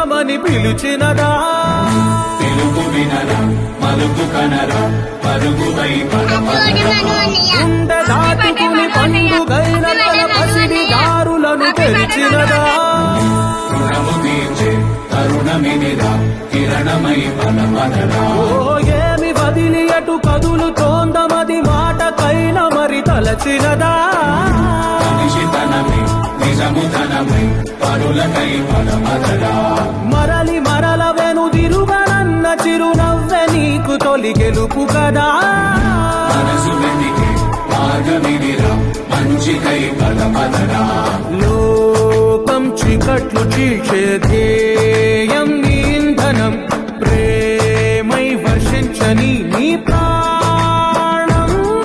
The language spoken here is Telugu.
యుగమని పిలిచినదా తెలుగు వినరా మలుపు కనరా పరుగువై గుండె దాటుకుని పండుగైన తల పసిడి దారులను తెరిచినదా రుణము తీర్చే తరుణమినిరా కిరణమై బలపదరా ఏమి వదిలి అటు కదులుతోందమది మాటకైన మరి తలచినదా మనిషితనమై నిజముతనమై పరులకై బలపదరా మరలి మరల వెనుదిరుగనన్న చిరునవ్వె నీకు తొలి గెలుపు కదా మనసు వెతికే మార్గమినిరా మంచికై బలపదరా లోకం చీకట్లు చీల్చే ధ్యేయం నీ